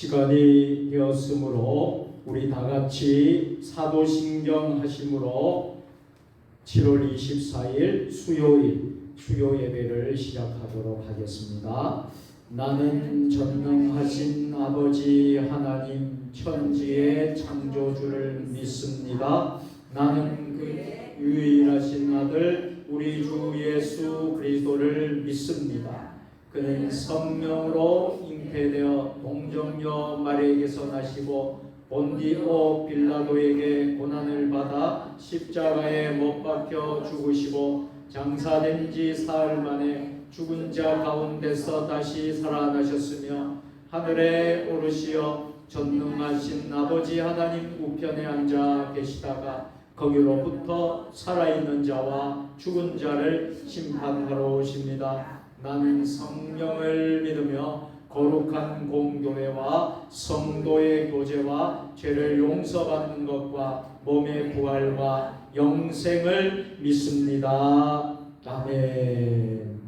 시간이 되었으므로 우리 다 같이 사도신경 하심으로 7월 24일 수요일 수요 예배를 시작하도록 하겠습니다. 나는 전능하신 아버지 하나님 천지의 창조주를 믿습니다. 나는 그 유일하신 아들 우리 주 예수 그리스도를 믿습니다. 그는 성령으로 잉태되어 동정녀 마리아에게서 나시고 본디오 빌라도에게 고난을 받아 십자가에 못 박혀 죽으시고 장사된 지 사흘 만에 죽은 자 가운데서 다시 살아나셨으며 하늘에 오르시어 전능하신 아버지 하나님 우편에 앉아 계시다가 거기로부터 살아있는 자와 죽은 자를 심판하러 오십니다. 나는 성령을 믿으며 거룩한 공교회와 성도의 교제와 죄를 용서받는 것과 몸의 부활과 영생을 믿습니다. 아멘.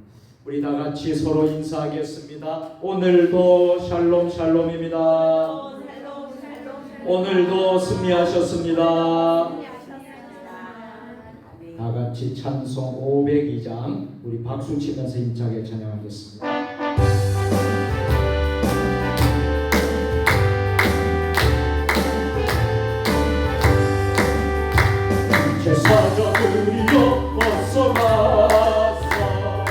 우리 다 같이 서로 인사하겠습니다. 오늘도 샬롬 샬롬입니다. 오늘도 승리하셨습니다. 다 같이 찬송 502장 우리 박수 치면서 힘차게 찬양하겠습니다. 제사장들이여 어서 가서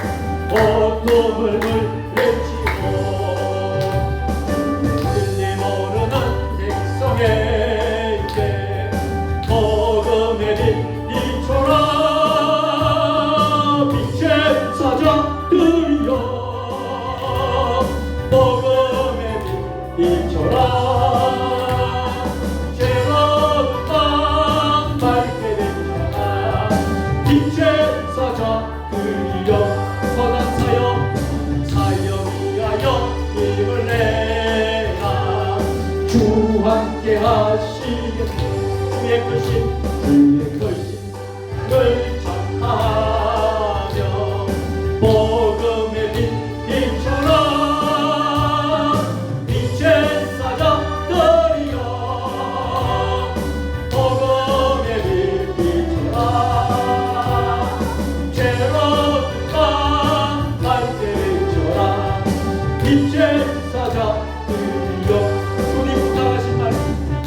어둠을 물리치고 진리 모르는 백성에게 복음의 빛 비춰라. 빛의 사자들이여 복음의 빛 비춰라. 빛의 사자들이여 선한 사역 위하여 힘을 내라. 주 함께 하시는 주의 크심을 전하며 복음의 빛 비춰라. 빛의 사자들이여 복음의 빛 비춰라. 빛의 사자들이여 주님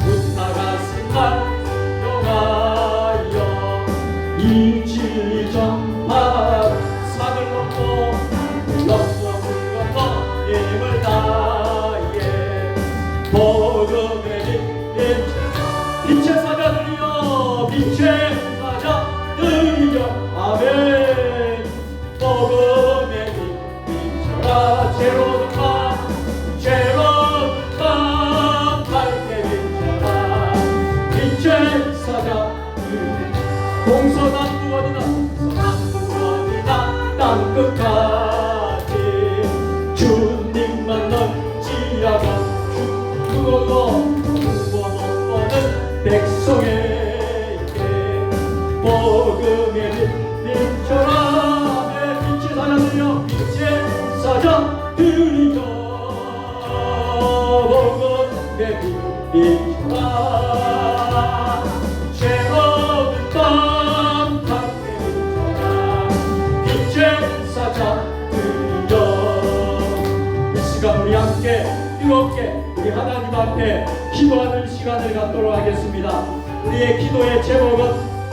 부탁하신 말 용하여 이 진리 전파 산을 넘고 물건 힘을 다해 복음의 빛의 사자들이여 빛의 사자들이여 아멘. 복음의 빛 비춰라. 죄로운 밤 밝게 비춰라. 빛의 사자들 동서남북어디나 땅끝까지 주님만 넘치하고 죽어도 구원 못 보는 백성에게 복음의 빛 비춰라. 빛의 사자들이여 빛의 사자들이여 복음의 빛 비춰라. 죄로운 밤 밝게 비춰라. 빛의 사자들이여 이 시간 우리 함께 뜨겁게 우리 하나님 앞에 기도하는 시간을 갖도록 하겠습니다. 우리의 기도의 제목은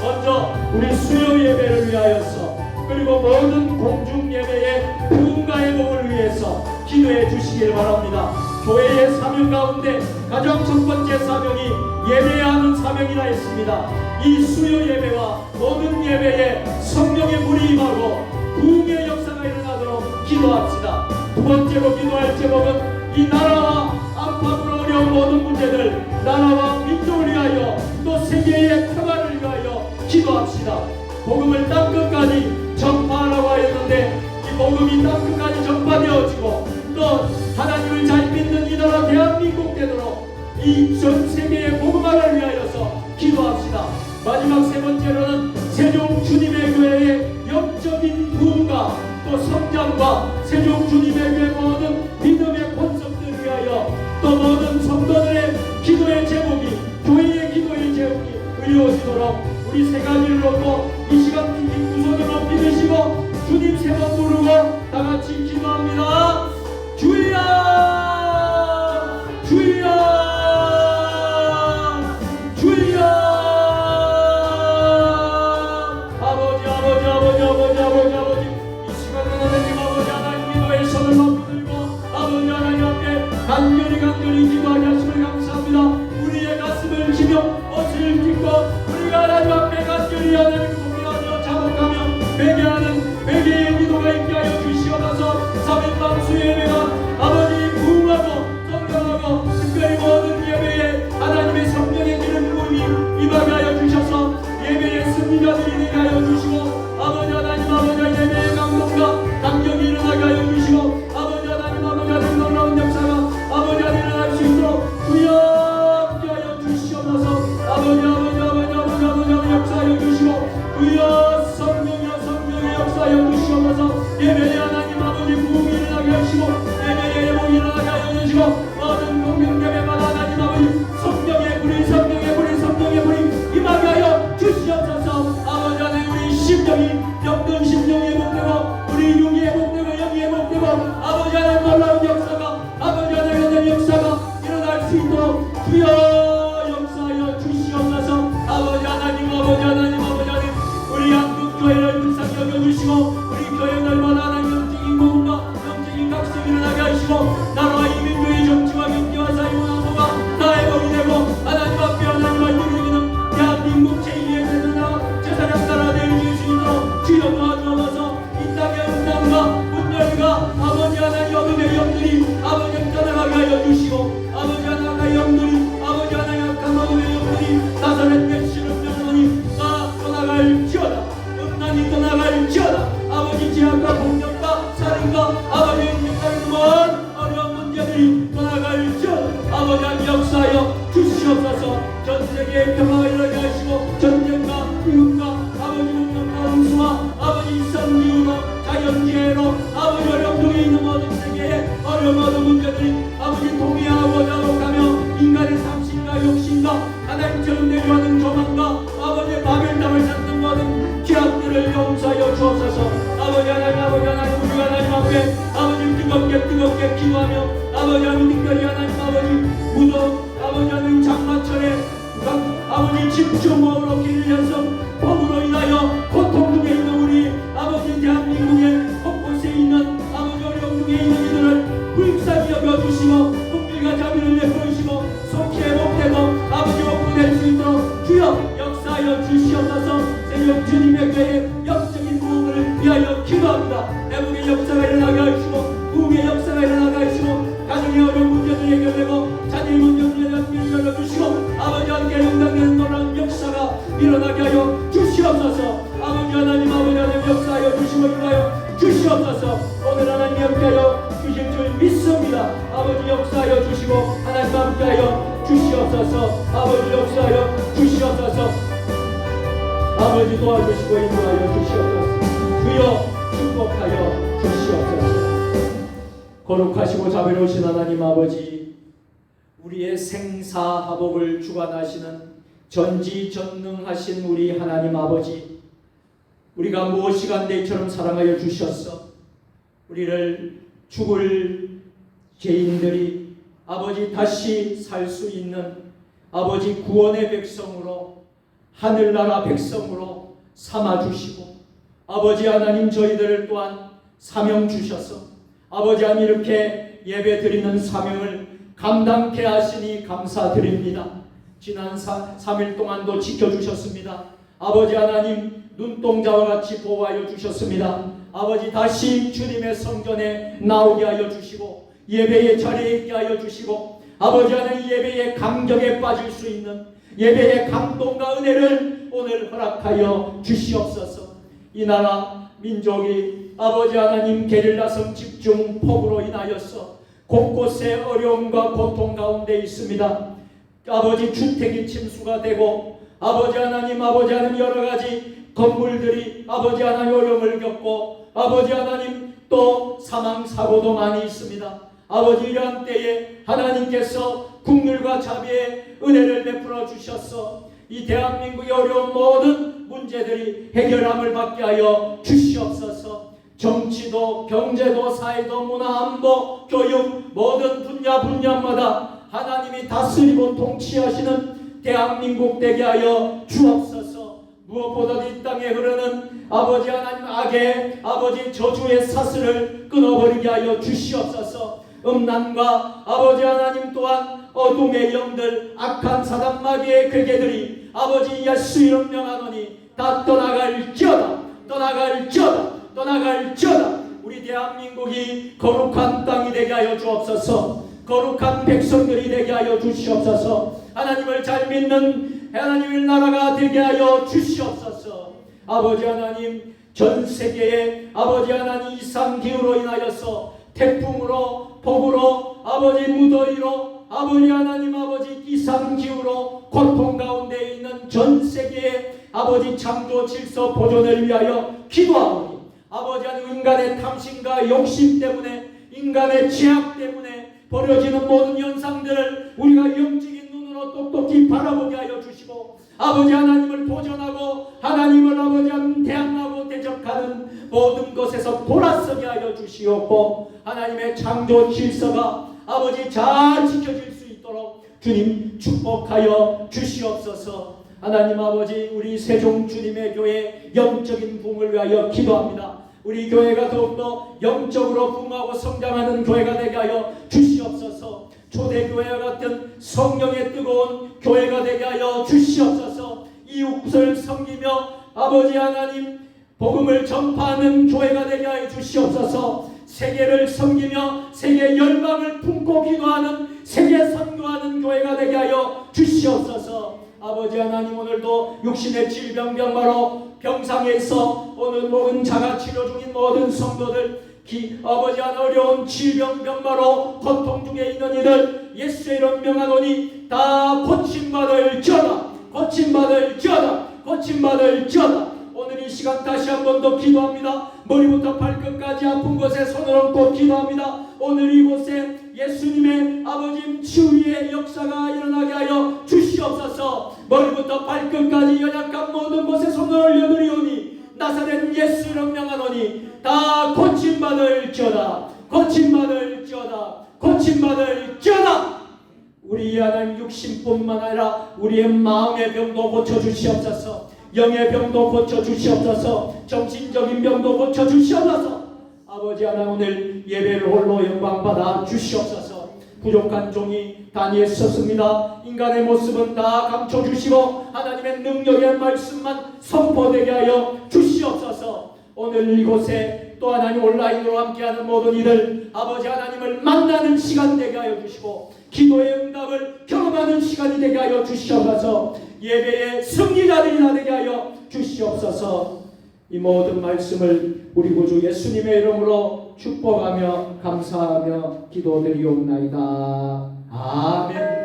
먼저 우리 수요 예배를 위하여서 그리고 모든 공중 예배의 누군가의 복을 위해서 기도해 주시길 바랍니다. 교회의 사명 가운데 가장 첫 번째 사명이 예배하는 사명이라 했습니다. 이 수요 예배와 모든 예배에 성령의 물이 임하고 부흥의 역사가 일어나도록 기도합시다. 두 번째로 기도할 제목은 이 나라와 안팎으로 어려운 모든 문제들 나라와 민족을 위하여 또 세계의 평화를 위하여 기도합시다. 복음을 땅끝까지 전파하라고 하였는데 이 복음이 땅끝까지 전파되어지고 또 하나님을 잘 믿는 이 나라 대한민국 되도록 이 전 세계의 복음화를 위하여서 기도합시다. 마지막 세 번째로는 세종 주님의 교회의 영적인 부흥과 또 성장과 세종 주님의 교회 모든 믿음의 권속들 위하여 또 모든 성도들의 기도의 제목이, 교회의 기도의 제목이 이루어지도록 우리 세 가지를 놓고 이 시간 두 손을 높이 드시고 주님 세 번 부르고 다 같이 기도합니다. 주여 주여 주여. 아버지 아버지 아버지 아버지 아버지 아버지, 이 시간에 하나님 아버지 하나님 기도의 손을 높이 들고 아버지 하나님 앞에 간절히 기도하게 하심을 감사합니다. 우리의 가슴을 치며 옷을 찢고 우리가 하나님 앞에 간절히 하나님을 고민하며 자복하며 회개하는 회개의 기도가 있게 하여 주시옵소서. 3일방 수예배가 아버지 부흥하고 성령하고 특별히 모든 예배에 하나님의 성령의 기름 부음이 임하게 하여 주셔서 예배의 승리자들이 되게 하여 주시고 아버지 하나님 아버지 예배의 감동과 감격이 일어나게 하여 주시고 아버지 하나님 아버지 하나님 놀라운 역사가 아버지 하나님 일어날 수 있도록 주여 함께 하여 주시옵소서. 아버지 아버지 아버지 아버지 아버지 역사하여 주시고 주여 성령의 역사하여 주시옵소서. 예배의 하나님 아버지 부흥이 일어나게 하시고 예배의 예복이 일어나게 하여 주시고 모든 공명 예배마다 하나님 아버지 성령의 불이 임하게 하여 주시옵소서. 아버지 하나님 우리 심령이 영든 심령이 회복되고 우리 육이 회복되고 영이 회복되고 아버지 하나님 놀라운 역사가 아버지 하나님 역사가 일어날 수 있도록 주여 역사하여 주시옵소서. 아버지 하나님 우리 한국교회를 불쌍히 여겨주시고 우리 교회 날마다 하나님 영적인 공과 영적인 각성이 일어나게 하시고 나라와 이민교의 정치와 경제와 사회문화가 다 회복이 되고 하나님 앞에 하나님과 이루어지는 대한민국 제2의 대단한 제사장 나라 되어질 수 있도록 주여 도와주옵소서. 이 땅의 음란과 분열과 아버지 하나님 어둠의 영들이 아버지 떠나가게 하여 주시고 아버지 하나님의 영들이 아버지 하나님 약한 어둠의 영들이 나사렛 대신을 명하니 떠나갈지어다. 음란이 떠나갈지어다. 아버지 제약과 폭력과 살인과 아버지 인생의 모든 어려운 문제들이 떠나갈지어다. 아버지 하나님 역사하여 주시옵소서. 전 세계의 평화가 일어나게 하시고 전쟁과 비극과 아버지 문명과 홍수와 아버지 일상기후로 자연재해로 아버지 어려움 중에 있는 모든 세계의 어려운 모든 문제들이 아버지 통일하고 자복하며 인간의 탐심과 욕심과 하나님처럼 내려가는 조망과 아버지의 바벨탑을 찾는 모든 죄악들을 용서하여 주옵소서. 아버지 하나님 우리 하나님 앞에 아버지 뜨겁게 기도하며 아버지 하나님 특별히 하나님 아버지 무덤 아버지 하나님 장마철에 아버지 집중호흡으로 길을 연성 폭우로 인하여 고통 중에 있는 우리 아버지 대한민국의 곳곳에 있는 아버지 어려움 중에 있는 이들을 불쌍히 여겨주시고 국민과 자비를 베풀으시고 속히 회복되고 아버지 복구될 수 있도록 주여 역사하여 주시옵소서. 새벽 주님의 교회의 영적인 부흥을 위하여 기도합니다. 회복의 역사가 일어나게 하시고 부흥의 역사가 일어나게 하시고 가정의 어려운 문제들 해결되고 자녀의 문제를 열어주시고 아버지 함께 용당되는 놀라운 역사가 일어나게 하여 주시옵소서. 아버지 하나님 역사하여 주시고 인하여 주시옵소서. 오늘 하나님 함께하여 주실 줄 믿습니다. 아버지 역사하여 주시고 하나님 함께하여 주시옵소서. 아버지 역사하여 주시옵소서. 아버지 도와주시고 인도하여 주시옵소서. 주여 축복하여 주시옵소서. 거룩하시고 자비로우신 하나님 아버지, 우리의 생사화복을 주관하시는 전지전능하신 우리 하나님 아버지, 우리가 무엇이간데이처럼 사랑하여 주셨어. 우리를 죽을 죄인들이 아버지 다시 살 수 있는 아버지 구원의 백성으로 하늘나라 백성으로 삼아주시고 아버지 하나님 저희들을 또한 사명 주셔서 아버지 하나님 이렇게 예배 드리는 사명을 감당케 하시니 감사드립니다. 지난 3일 동안도 지켜주셨습니다. 아버지 하나님 눈동자와 같이 보호하여 주셨습니다. 아버지 다시 주님의 성전에 나오게 하여 주시고 예배의 자리에 있게 하여 주시고 아버지 하나님 예배의 감격에 빠질 수 있는 예배의 감동과 은혜를 오늘 허락하여 주시옵소서. 이 나라 민족이 아버지 하나님 게릴라성 집중 폭우로 인하여서 곳곳에 어려움과 고통 가운데 있습니다. 아버지 주택이 침수가 되고 아버지 하나님 여러 가지 건물들이 아버지 하나님 어려움을 겪고 아버지 하나님 또 사망 사고도 많이 있습니다. 아버지 이러한 때에 하나님께서 국률과 자비의 은혜를 베풀어 주셔서 이 대한민국의 어려운 모든 문제들이 해결함을 받게 하여 주시옵소서. 정치도 경제도 사회도 문화 안보 교육 모든 분야마다 하나님이 다스리고 통치하시는 대한민국 되게 하여 주옵소서. 무엇보다도 이 땅에 흐르는 아버지 하나님 악의 아버지 저주의 사슬을 끊어버리게 하여 주시옵소서. 음란과 아버지 하나님 또한 어둠의 영들 악한 사단 마귀의 괴계들이 아버지 예수 이름 명하노니 다 떠나갈지어다. 우리 대한민국이 거룩한 땅이 되게 하여 주옵소서. 거룩한 백성들이 되게 하여 주시옵소서. 하나님을 잘 믿는 하나님의 나라가 되게 하여 주시옵소서. 아버지 하나님 전 세계에 아버지 하나님 이상기후로 인하여서 태풍으로 폭우로 아버지 무더위로 아버지 하나님 아버지 이상기후로 고통 가운데 있는 전 세계의 아버지 창조 질서 보존을 위하여 기도하오니 아버지 하나님 인간의 탐심과 욕심 때문에 인간의 죄악 때문에 벌어지는 모든 현상들을 우리가 영적인 눈으로 똑똑히 바라보게 하여 주시고 아버지 하나님을 보존하고 하나님을 아버지 하나님 대항하고 대적하는 모든 것에서 돌아서게 하여 주시옵고 하나님의 창조 질서가 아버지 잘 지켜질 수 있도록 주님 축복하여 주시옵소서. 하나님 아버지 우리 세종 주님의 교회 영적인 부흥을 위하여 기도합니다. 우리 교회가 더욱더 영적으로 부흥하고 성장하는 교회가 되게 하여 주시옵소서. 초대교회와 같은 성령의 뜨거운 교회가 되게 하여 주시옵소서. 이웃을 섬기며 아버지 하나님 복음을 전파하는 교회가 되게 하여 주시옵소서. 세계를 섬기며 세계 열방을 품고 기도하는 세계 선교하는 교회가 되게 하여 주시옵소서. 아버지 하나님 오늘도 육신의 질병병마로 병상에서 오늘 모든 자가치료 중인 모든 성도들 아버지 하나님 어려운 질병병마로 고통 중에 있는 이들 예수의 이름 명하노니 다 고침받을지어다. 오늘 이 시간 다시 한 번 더 기도합니다. 머리부터 발끝까지 아픈 곳에 손을 얹고 기도합니다. 오늘 이곳에 예수님의 아버지 치유의 역사가 일어나게 하여 주시옵소서. 머리부터 발끝까지 연약한 모든 곳에 손을 올려드리오니 나사렛 예수 이름 명하노니 다 고침받을지어다. 우리 하나님 육신뿐만 아니라 우리의 마음의 병도 고쳐주시옵소서. 영의 병도 고쳐주시옵소서. 정신적인 병도 고쳐주시옵소서. 아버지 하나님 오늘 예배를 홀로 영광받아 주시옵소서. 부족한 종이 다니엘서습니다. 인간의 모습은 다 감춰주시고 하나님의 능력의 말씀만 선포되게 하여 주시옵소서. 오늘 이곳에 또 하나님 온라인으로 함께하는 모든 이들 아버지 하나님을 만나는 시간 되게 하여 주시고 기도의 응답을 경험하는 시간이 되게 하여 주시옵소서. 예배의 승리자들이 되게 하여 주시옵소서. 이 모든 말씀을 우리 구주 예수님의 이름으로 축복하며 감사하며 기도드리옵나이다. 아멘.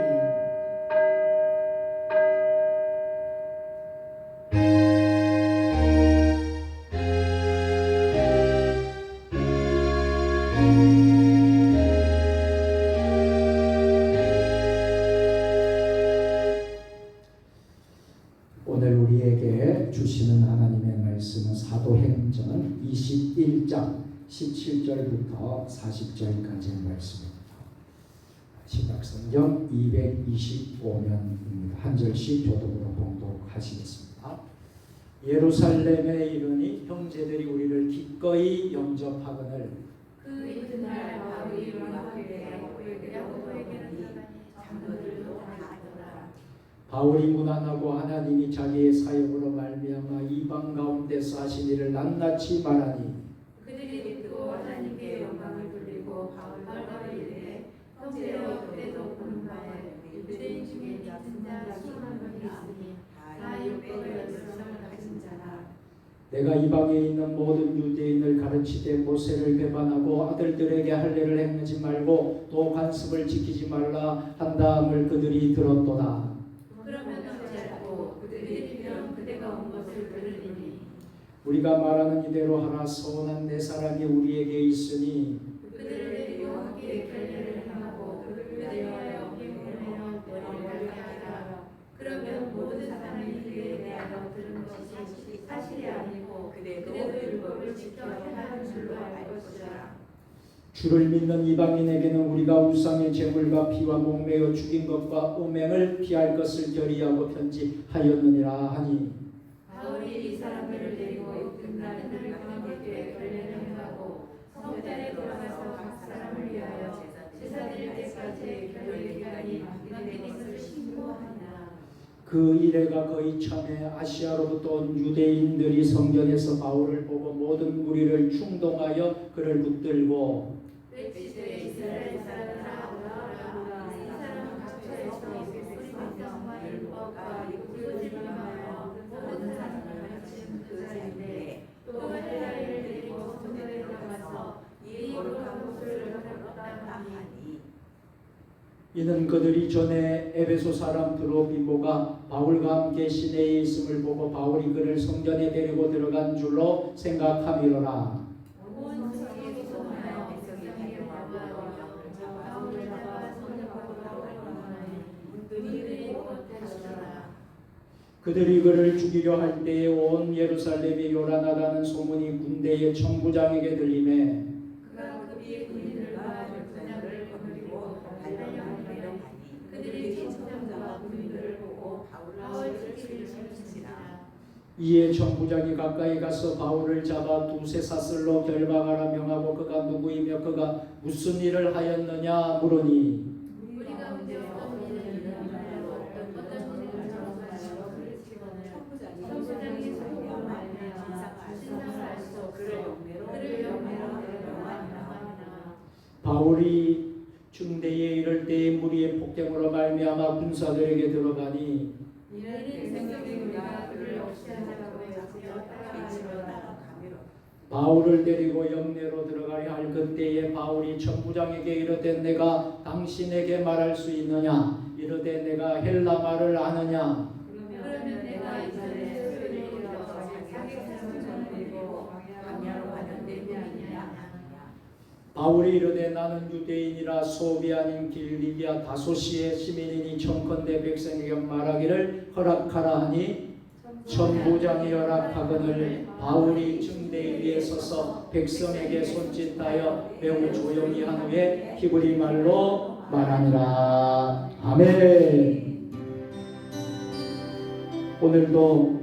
오늘 우리에게 주시는 하나님의 말씀은 사도행전 21장 17절부터 40절까지의 말씀입니다. 신약성경 225면입니다. 한 절씩 교독으로 봉독하시겠습니다. 예루살렘에 이르니 형제들이 우리를 기꺼이 영접하거늘 그 이튿날 바울이 문화회에 고백하니 장로들도 다 있더라. 바울이 무난하고 하나님이 자기의 사역으로 말미암아 이방 가운데서 하신 일을 낱낱이 말하니 그들이 믿고 하나님께 영광을 돌리고 바울과 이르되 형제여 그때도 보는 바에 유대인 중에 같은 자 수많은 분이 있으니 다 율법의 열성을 가진 자라. 내가 이방에 있는 모든 유대인을 가르치되 모세를 배반하고 아들들에게 할례를 행하지 말고 또 관습을 지키지 말라 한다함을 그들이 들었도다. 그러면 어찌하고 그들이 비면 그대가 온 것을 들으리니 우리가 말하는 이대로 하라. 서원한 네 사람이 우리에게 있으니 그들을 데리고 함께 결례 끝이 아니고 그래도 율법을 지켜야 하는 줄로 알 것이라. 주를 믿는 이방인에게는 우리가 우상의 제물과 피와 목매어 죽인 것과 음행을 피할 것을 결의하고 편지하였느니라 하니 바울이 이 사람들을 데리고 나그네를 광야에 결례를 행하고 성전에 들어가서 각 사람을 위하여 제사 드릴 때까지 결례 기간이 막힌 것을 신고하니라. 그 이래가 거의 참에 아시아로부터 온 유대인들이 성전에서 바울을 보고 모든 무리를 충동하여 그를 붙들고 외치되 이스라엘 사람들아 오라. 이 사람은 각처에서 우리 성경과 율법과 육구를 위하여 모든 사람을 가르치는 그 자인데 또 헬라인을 데리고 성전에 들어가서 이 거룩한 곳을 더럽다 하니 이는 그들이 전에 에베소 사람 드로비모가 바울과 함께 시내에 있음을 보고 바울이 그를 성전에 데리고 들어간 줄로 생각함이로라. 온 성에 소송하여 백성이 데려와서 바울을 잡아 성전으로 가져가니 문들이 못하시더라. 그들이 그를 죽이려 할 때에 온 예루살렘이 요란하다는 소문이 군대의 천부장에게 들리매 그가 급히 군인들과 군사들을 거느리고 달려가니 그들이 천부장과 군인들을 보고 바울을 죽이려 치니라. 이에 천부장이 가까이 가서 바울을 잡아 두세 사슬로 결박하라 명하고 그가 누구이며 그가 무슨 일을 하였느냐 물으니 우리가 문제 없는 일을 말로 어떤 일을 천부장이 소리와 말미암아 신상을 알수 그를 영매로 데려가니라. 바울이 중대에 이를 때에 무리의 폭행으로 말미암아 군사들에게 들어가니 이는 생각이 우리가 그를 없애하자고 여겨 따라가니라. 바울을 데리고 영내로 들어가려 할 그때에 바울이 천부장에게 이르되 내가 당신에게 말할 수 있느냐 이르되 내가 헬라 말을 아느냐 그러면 내가 이전에 소리를 일어서 자기 삶을 전해드리고 광야로 가는 데 아니냐. 바울이 이르되 나는 유대인이라 소비 아닌 길리기아 다소시의 시민이니 청컨대 백성에게 말하기를 허락하라 하니 천부장이 허락하거늘 바울이 증대 위에 서서 백성에게 손짓하여 매우 조용히 한 후에 히브리 말로 말하니라. 아멘. 오늘도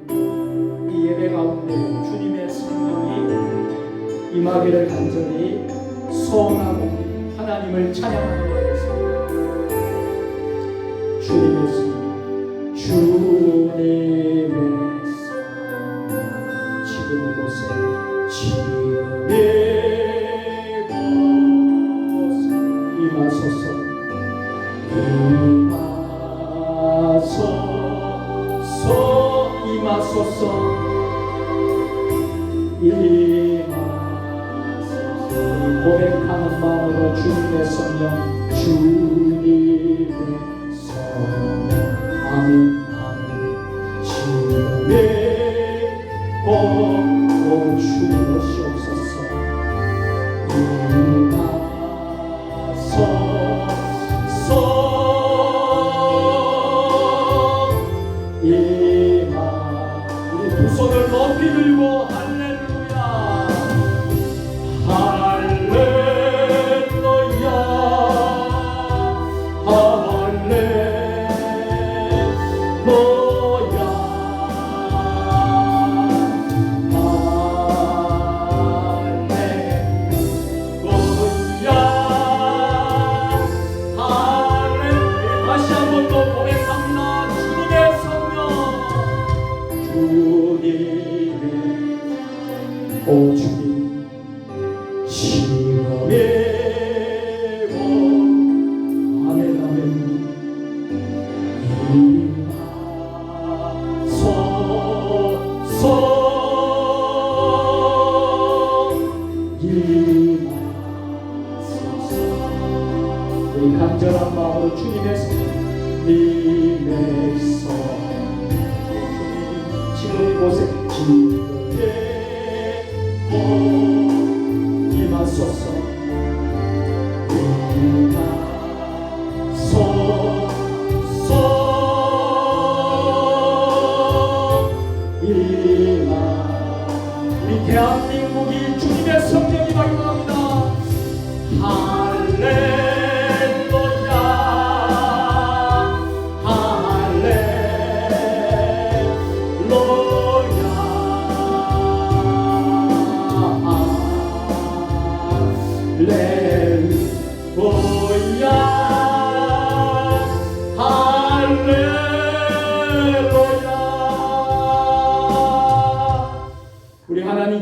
이 예배 가운데 주님의 성령이 임하기를 간절히 소원하고 하나님을 찬양하도록 하겠습니다. 주님의 성령, 주님의 지금 이곳에 임하소서 고백하는 마음으로 주님의 성령 주님의 성령 아멘 아멘 주님의 오 주님 오시옵소서 우리 두 손을 높이 들고 할렐루야 다시 한 번 더 고백합니다. 주님의 성령 주님의 오 주님 시험의 원 아멘 아멘 우리 간절한 마음으로 주님의 님의 성 지금 이곳에 임하소서 임하소서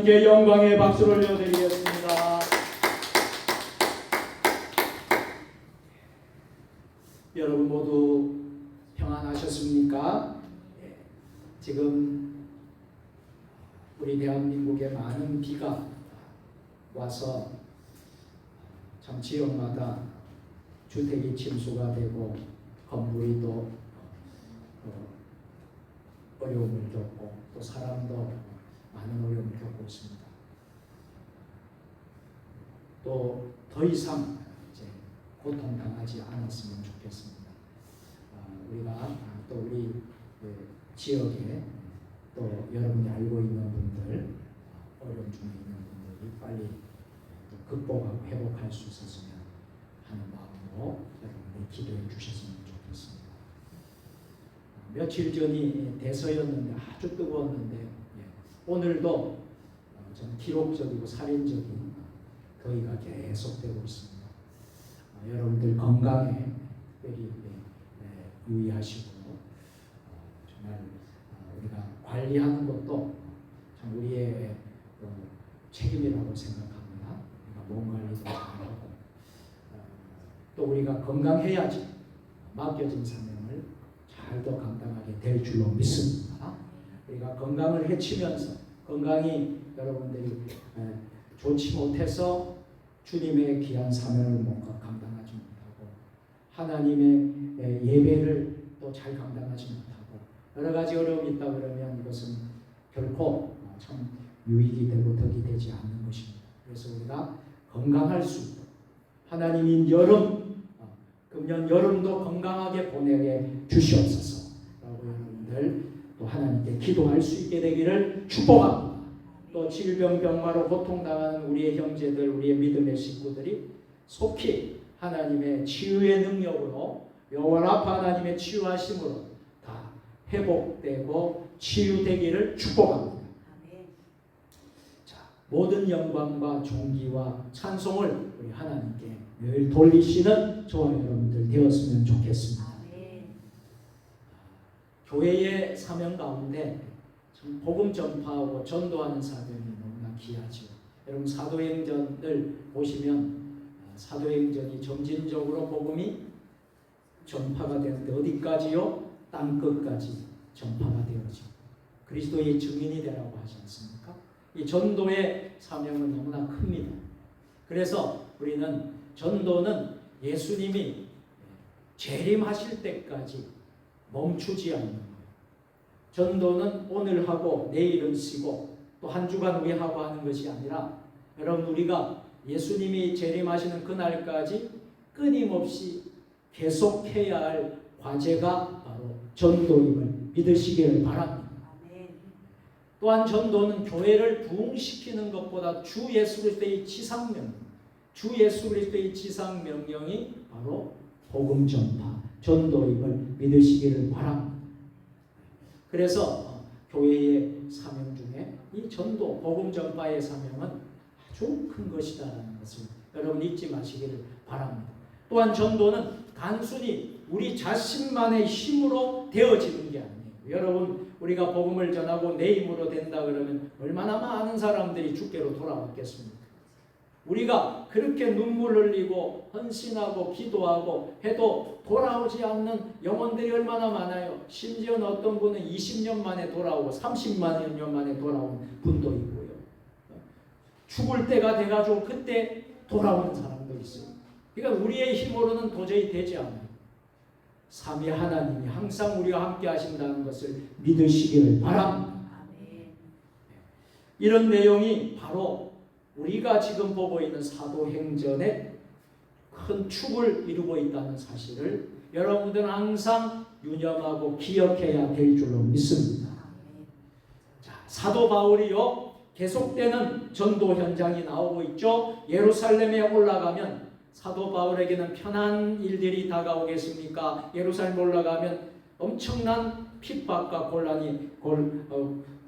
하나님께 영광의 박수를 올려드리겠습니다. 여러분 모두 평안하셨습니까? 지금 우리 대한민국에 많은 비가 와서 참 지역마다 주택이 침수가 되고 건물이 또 어려움을 겪고 또 사람도 많은 어려움을 겪고 있습니다. 또 더 이상 이제 고통당하지 않았으면 좋겠습니다. 우리가 또 우리 지역에 또 여러분이 알고 있는 분들, 어려움 중에 있는 분들이 빨리 또 극복하고 회복할 수 있었으면 하는 마음으로 여러분이 기도해 주셨으면 좋겠습니다. 며칠 전이 대서였는데 아주 뜨거웠는데 오늘도 좀 기록적이고 살인적인 거의가 계속되고 있습니다. 여러분들 건강에 특별히 유의하시고 정말 우리가 관리하는 것도 참 우리의 책임이라고 생각합니다. 우리가 몸 관리도 잘하고 또 우리가 건강해야지 맡겨진 사명을 잘 더 감당하게 될 줄로 믿습니다. 우리가 건강을 해치면서 건강이 여러분들이 좋지 못해서 주님의 귀한 사명을 감당하지 못하고 하나님의 예배를 또 잘 감당하지 못하고 여러 가지 어려움이 있다 그러면 이것은 결코 참 유익이 되고 덕이 되지 않는 것입니다. 그래서 우리가 건강할 수 있도록 하나님인 금년 여름도 건강하게 보내게 주시옵소서라고 여러분들 또 하나님께 기도할 수 있게 되기를 축복합니다. 또 질병병마로 고통당하는 우리의 형제들, 우리의 믿음의 식구들이 속히 하나님의 치유의 능력으로 여호와 하나님의 치유하심으로 다 회복되고 치유되기를 축복합니다. 자, 모든 영광과 존귀와 찬송을 우리 하나님께 늘 돌리시는 저와 여러분들 되었으면 좋겠습니다. 교회의 사명 가운데 복음 전파하고 전도하는 사명이 너무나 귀하죠. 여러분 사도행전을 보시면 사도행전이 점진적으로 복음이 전파가 되는데 어디까지요? 땅끝까지 전파가 되어지고 그리스도의 증인이 되라고 하지 않습니까? 이 전도의 사명은 너무나 큽니다. 그래서 우리는 전도는 예수님이 재림하실 때까지 멈추지 않는 거예요. 전도는 오늘 하고 내일은 쉬고 또 한 주간 후에 하고 하는 것이 아니라 여러분 우리가 예수님이 재림하시는 그날까지 끊임없이 계속해야 할 과제가 바로 전도임을 믿으시기를 바랍니다. 또한 전도는 교회를 부흥시키는 것보다 주 예수 그리스도의 지상 명령이 바로 복음 전파, 전도임을 믿으시기를 바랍니다. 그래서 교회의 사명 중에 이 전도, 복음 전파의 사명은 아주 큰 것이다라는 것을 여러분 잊지 마시기를 바랍니다. 또한 전도는 단순히 우리 자신만의 힘으로 되어지는 게 아니에요. 여러분 우리가 복음을 전하고 내 힘으로 된다 그러면 얼마나 많은 사람들이 주께로 돌아왔겠습니까? 우리가 그렇게 눈물 흘리고 헌신하고 기도하고 해도 돌아오지 않는 영혼들이 얼마나 많아요. 심지어는 어떤 분은 20년 만에 돌아오고 30만 년 만에 돌아온 분도 있고요. 죽을 때가 돼가지고 그때 돌아오는 사람도 있어요. 그러니까 우리의 힘으로는 도저히 되지 않아요. 삼위 하나님이 항상 우리와 함께 하신다는 것을 믿으시기를 바랍니다. 이런 내용이 바로 우리가 지금 보고 있는 사도행전의 큰 축을 이루고 있다는 사실을 여러분들은 항상 유념하고 기억해야 될 줄로 믿습니다. 자, 사도 바울이요 계속되는 전도 현장이 나오고 있죠. 예루살렘에 올라가면 사도 바울에게는 편한 일들이 다가오겠습니까? 예루살렘 올라가면 엄청난 핍박과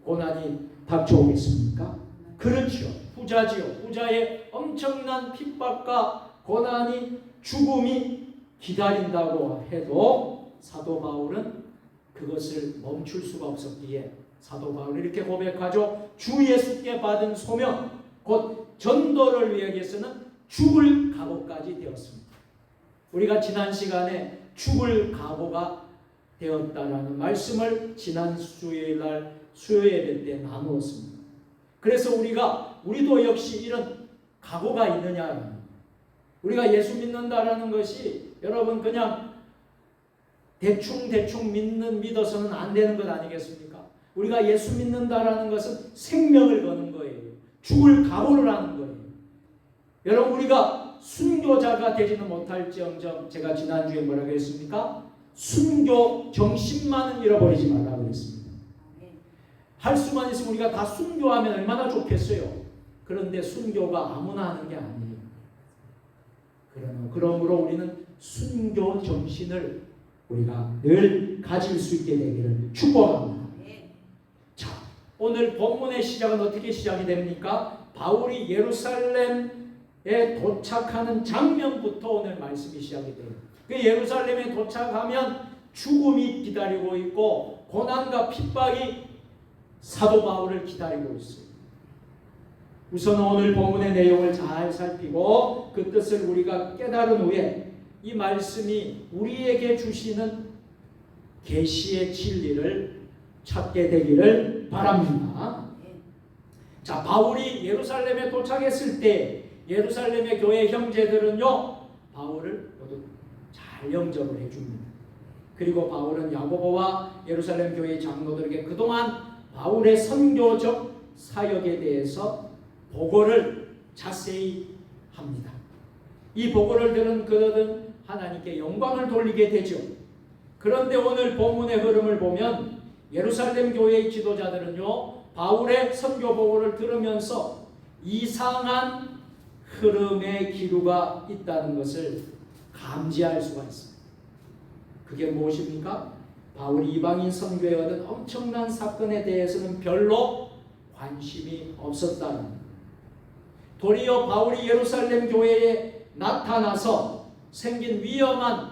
고난이 닥쳐오겠습니까? 그렇죠. 부자지요. 부자의 엄청난 핍박과 고난이 죽음이 기다린다고 해도 사도 바울은 그것을 멈출 수가 없었기에 사도 바울이 이렇게 고백하죠. 주 예수께 받은 소명 곧 전도를 위해서는 죽을 각오까지 되었습니다. 우리가 지난 시간에 죽을 각오가 되었다라는 말씀을 지난 수요일날 수요예배 때 나누었습니다. 그래서 우리도 역시 이런 각오가 있느냐, 우리가 예수 믿는다라는 것이 여러분 그냥 대충 믿어서는 안 되는 것 아니겠습니까? 우리가 예수 믿는다라는 것은 생명을 거는 거예요. 죽을 각오를 하는 거예요. 여러분 우리가 순교자가 되지는 못할지언정 제가 지난주에 뭐라고 했습니까? 순교 정신만은 잃어버리지 말라고 했습니다. 할 수만 있으면 우리가 다 순교하면 얼마나 좋겠어요. 그런데 순교가 아무나 하는 게 아니에요. 그러므로 우리는 순교 정신을 우리가 늘 가질 수 있게 되기를 축복합니다. 자, 오늘 본문의 시작은 어떻게 시작이 됩니까? 바울이 예루살렘에 도착하는 장면부터 오늘 말씀이 시작이 돼요. 그 예루살렘에 도착하면 죽음이 기다리고 있고 고난과 핍박이 사도 바울을 기다리고 있어요. 우선 오늘 본문의 내용을 잘 살피고 그 뜻을 우리가 깨달은 후에 이 말씀이 우리에게 주시는 계시의 진리를 찾게 되기를 바랍니다. 자, 바울이 예루살렘에 도착했을 때 예루살렘의 교회 형제들은요 바울을 모두 잘 영접을 해줍니다. 그리고 바울은 야고보와 예루살렘 교회 장로들에게 그동안 바울의 선교적 사역에 대해서 보고를 자세히 합니다. 이 보고를 들은 그들은 하나님께 영광을 돌리게 되죠. 그런데 오늘 본문의 흐름을 보면 예루살렘 교회의 지도자들은요 바울의 선교 보고를 들으면서 이상한 흐름의 기류가 있다는 것을 감지할 수가 있습니다. 그게 무엇입니까? 바울이 이방인 선교에 얻은 엄청난 사건에 대해서는 별로 관심이 없었다는 겁니다. 도리어 바울이 예루살렘 교회에 나타나서 생긴 위험한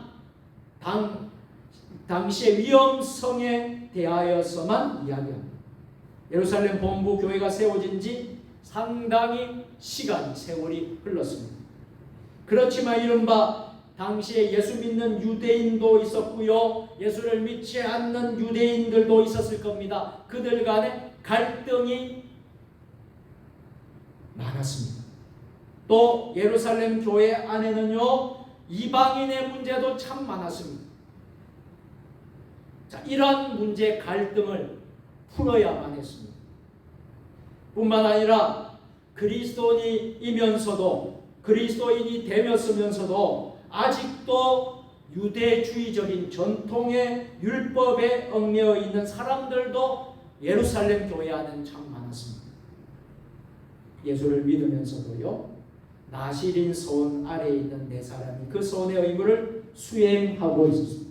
당시의 위험성에 대하여서만 이야기합니다. 예루살렘 본부 교회가 세워진 지 상당히 세월이 흘렀습니다. 그렇지만 이른바 당시에 예수 믿는 유대인도 있었고요. 예수를 믿지 않는 유대인들도 있었을 겁니다. 그들 간에 갈등이 많았습니다. 또 예루살렘 교회 안에는요 이방인의 문제도 참 많았습니다. 자, 이러한 문제 갈등을 풀어야만 했습니다. 뿐만 아니라 그리스도인이 되면서도 아직도 유대주의적인 전통의 율법에 얽매여 있는 사람들도 예루살렘 교회 안에는 참 많았습니다. 예수를 믿으면서도요 나시린 소원 아래에 있는 네 사람이 그 소원의 의무를 수행하고 있었습니다.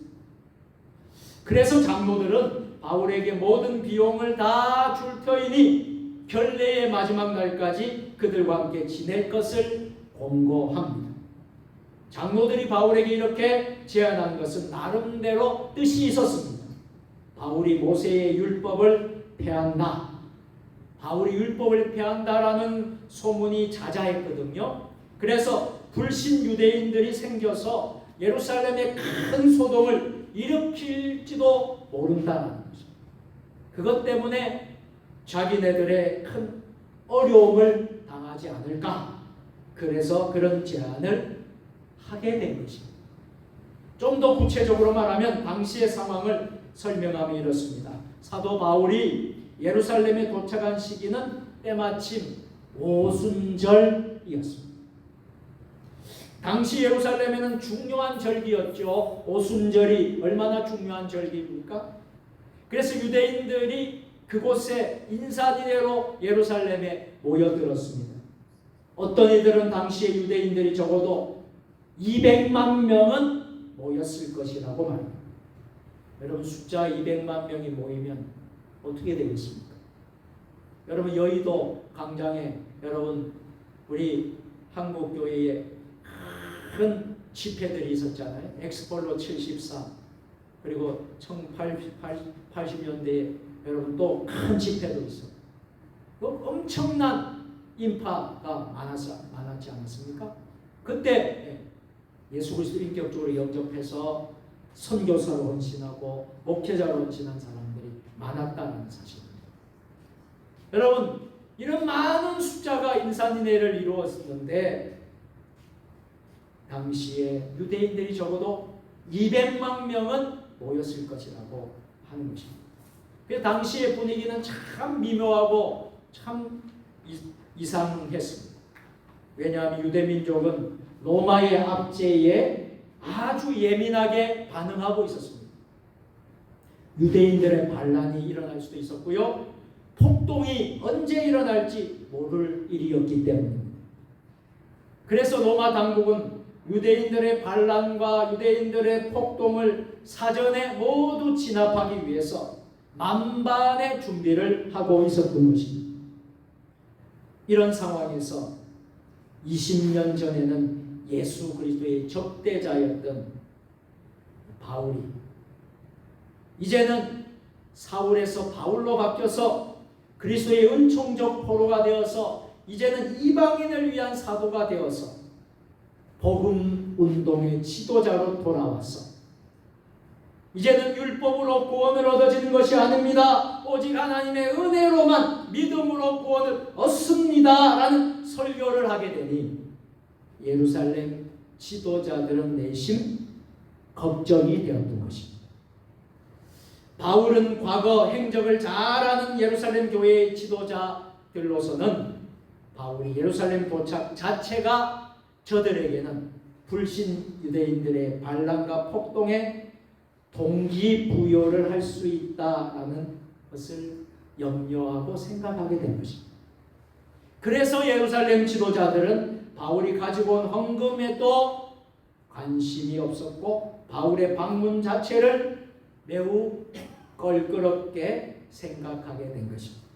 그래서 장로들은 바울에게 모든 비용을 다 줄 터이니 결례의 마지막 날까지 그들과 함께 지낼 것을 공고합니다. 장로들이 바울에게 이렇게 제안한 것은 나름대로 뜻이 있었습니다. 바울이 모세의 율법을 폐한다. 바울이 율법을 폐한다라는 소문이 자자했거든요. 그래서 불신 유대인들이 생겨서 예루살렘에 큰 소동을 일으킬지도 모른다는 거죠. 그것 때문에 자기네들의 큰 어려움을 당하지 않을까. 그래서 그런 제안을 하게 된 것입니다. 좀 더 구체적으로 말하면 당시의 상황을 설명하면 이렇습니다. 사도 바울이 예루살렘에 도착한 시기는 때마침 오순절이었습니다. 당시 예루살렘에는 중요한 절기였죠. 오순절이 얼마나 중요한 절기입니까? 그래서 유대인들이 그곳에 인사디례로 예루살렘에 모여들었습니다. 어떤 이들은 당시의 유대인들이 적어도 200만 명은 모였을 것이라고 말합니다. 여러분 숫자 200만 명이 모이면 어떻게 되겠습니까? 여러분 여의도 광장에 여러분 우리 한국교회에 큰 집회들이 있었잖아요. 엑스폴로 74 그리고 1880년대에 여러분 또 큰 집회도 있어. 엄청난 인파가 많았지 않았습니까? 그때 예수 그리스도 인격적으로 영접해서 선교사로 헌신하고 목회자로 헌신한 사람들이 많았다는 사실입니다. 여러분, 이런 많은 숫자가 인산인해를 이루었는데 당시에 유대인들이 적어도 200만 명은 모였을 것이라고 하는 것입니다. 그 당시의 분위기는 참 미묘하고 참 이상했습니다. 왜냐하면 유대민족은 로마의 압제에 아주 예민하게 반응하고 있었습니다. 유대인들의 반란이 일어날 수도 있었고요. 폭동이 언제 일어날지 모를 일이었기 때문입니다. 그래서 로마 당국은 유대인들의 반란과 유대인들의 폭동을 사전에 모두 진압하기 위해서 만반의 준비를 하고 있었던 것입니다. 이런 상황에서 20년 전에는 예수 그리스도의 적대자였던 바울이 이제는 사울에서 바울로 바뀌어서 그리스도의 은총적 포로가 되어서 이제는 이방인을 위한 사도가 되어서 복음 운동의 지도자로 돌아왔어. 이제는 율법으로 구원을 얻어지는 것이 아닙니다. 오직 하나님의 은혜로만 믿음으로 구원을 얻습니다. 라는 설교를 하게 되니 예루살렘 지도자들은 내심 걱정이 되었던 것입니다. 바울은 과거 행적을 잘 아는 예루살렘 교회의 지도자들로서는 바울이 예루살렘 도착 자체가 저들에게는 불신 유대인들의 반란과 폭동에 동기부여를 할 수 있다라는 것을 염려하고 생각하게 된 것입니다. 그래서 예루살렘 지도자들은 바울이 가지고 온 헌금에도 관심이 없었고 바울의 방문 자체를 매우 껄끄럽게 생각하게 된 것입니다.